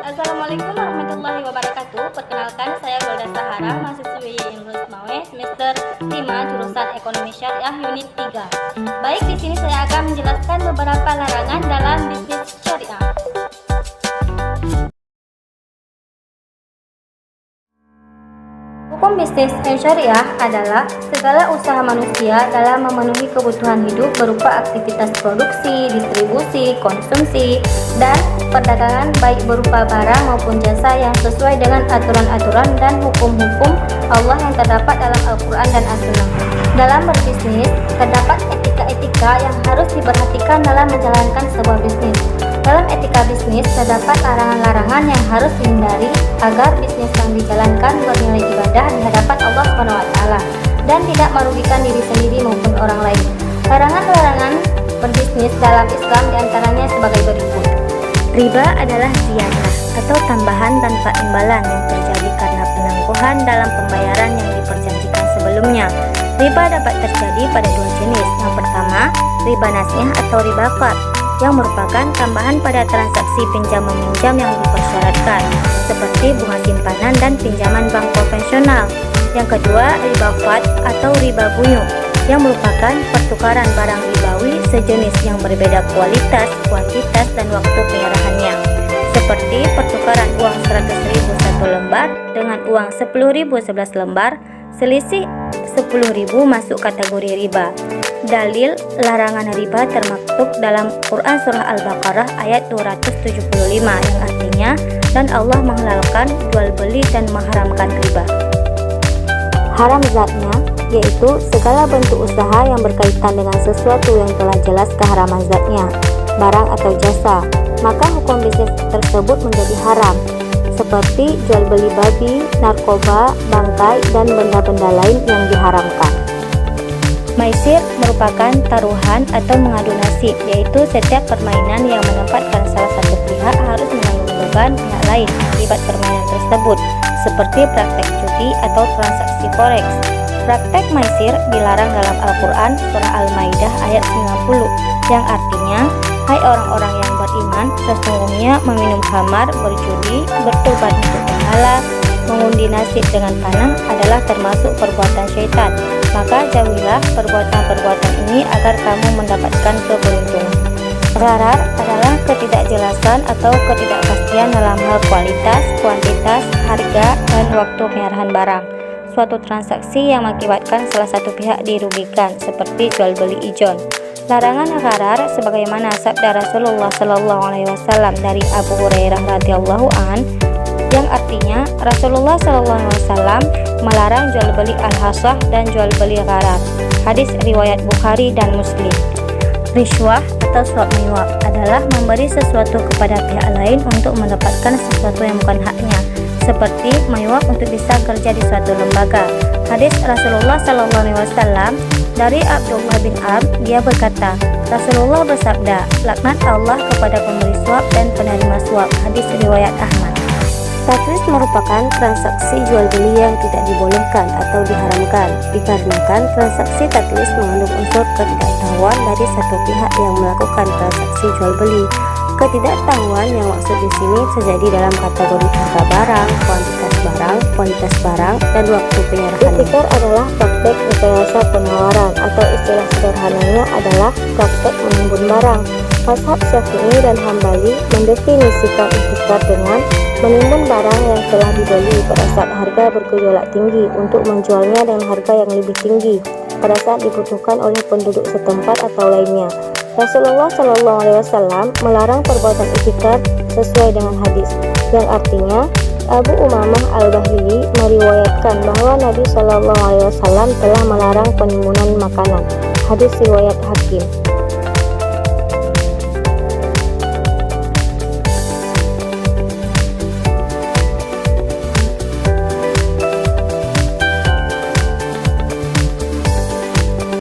Assalamualaikum warahmatullahi wabarakatuh. Perkenalkan, saya Golda Sahara, mahasiswi English MAWE semester 5 jurusan Ekonomi Syariah Unit 3. Baik, di sini saya akan menjelaskan beberapa larangan dalam bisnis syariah. Hukum bisnis syariah adalah segala usaha manusia dalam memenuhi kebutuhan hidup berupa aktivitas produksi, distribusi, konsumsi, dan perdagangan baik berupa barang maupun jasa yang sesuai dengan aturan-aturan dan hukum-hukum Allah yang terdapat dalam Al-Quran dan As-Sunnah. Dalam berbisnis, terdapat etika-etika yang harus diperhatikan dalam menjalankan sebuah bisnis. Dalam etika bisnis, terdapat larangan-larangan yang harus dihindari agar bisnis yang dijalankan bernilai ibadah di hadapan Allah SWT dan tidak merugikan diri sendiri maupun orang lain. Larangan-larangan berbisnis dalam Islam diantaranya sebagai berikut. Riba adalah ziyadah atau tambahan tanpa imbalan yang terjadi karena penangguhan dalam pembayaran yang diperjanjikan sebelumnya. Riba dapat terjadi pada dua jenis. Yang pertama, riba nasiah atau riba qard, yang merupakan tambahan pada transaksi pinjam-meminjam yang dipersyaratkan, seperti bunga simpanan dan pinjaman bank konvensional. Yang kedua, riba fad atau riba bunyu, yang merupakan pertukaran barang ribawi sejenis yang berbeda kualitas, kuantitas, dan waktu penyerahannya, seperti pertukaran uang 100.000 satu lembar dengan uang 10.000 11 lembar. Selisih 10.000 masuk kategori riba. Dalil larangan riba termaktub dalam Quran Surah Al-Baqarah ayat 275 yang artinya, dan Allah menghalalkan jual beli dan mengharamkan riba. Haram zatnya, yaitu segala bentuk usaha yang berkaitan dengan sesuatu yang telah jelas keharaman zatnya, barang atau jasa, maka hukum bisnis tersebut menjadi haram, seperti jual beli babi, narkoba, bangkai, dan benda-benda lain yang diharamkan. Maisir merupakan taruhan atau mengadu nasib, yaitu setiap permainan yang menempatkan salah satu pihak harus menanggung beban pihak lain akibat permainan tersebut, seperti praktek judi atau transaksi forex. Praktek maisir dilarang dalam Al-Quran Surah Al-Maidah ayat 90, yang artinya, hai orang-orang yang beriman, sesungguhnya meminum khamar, berjudi, bertobat untuk berhala, mengundi nasib dengan panah adalah termasuk perbuatan syaitan. Maka jauhilah perbuatan-perbuatan ini agar kamu mendapatkan keberuntungan. Gharar adalah ketidakjelasan atau ketidakpastian dalam hal kualitas, kuantitas, harga, dan waktu penyerahan barang. Suatu transaksi yang mengakibatkan salah satu pihak dirugikan, seperti jual beli ijon. Larangan gharar sebagaimana sabda Rasulullah SAW dari Abu Hurairah radhiyallahu an, yang artinya Rasulullah SAW melarang jual beli al-hasah dan jual beli gharar. Hadis riwayat Bukhari dan Muslim. Rishwah atau suap menyuap adalah memberi sesuatu kepada pihak lain untuk mendapatkan sesuatu yang bukan haknya, seperti menyuap untuk bisa kerja di suatu lembaga. Hadis Rasulullah SAW dari Abdullah bin Amr, dia berkata, Rasulullah bersabda, laknat Allah kepada pemberi suap dan penerima suap. Hadis riwayat Ahmad. Tatlis merupakan transaksi jual beli yang tidak dibolehkan atau diharamkan, dikarenakan transaksi tatlis mengandung unsur ketidaktahuan dari satu pihak yang melakukan transaksi jual beli. Ketidaktahuan yang maksud di sini terjadi dalam kategori harga barang, kuantitas barang, dan waktu penyerahan. Ihtikar adalah praktek rekayasa penawaran, atau istilah sederhananya adalah praktek menimbun barang. Mazhab Syafi'i dan Hambali mendefinisikan ihtikar dengan menimbun barang yang telah dibeli pada saat harga bergejolak tinggi untuk menjualnya dengan harga yang lebih tinggi pada saat dibutuhkan oleh penduduk setempat atau lainnya. Rasulullah SAW melarang perbuatan ihtikar sesuai dengan hadis, yang artinya Abu Umamah Al-Bahili meriwayatkan bahwa Nabi SAW telah melarang penimbunan makanan. Hadis riwayat Hakim.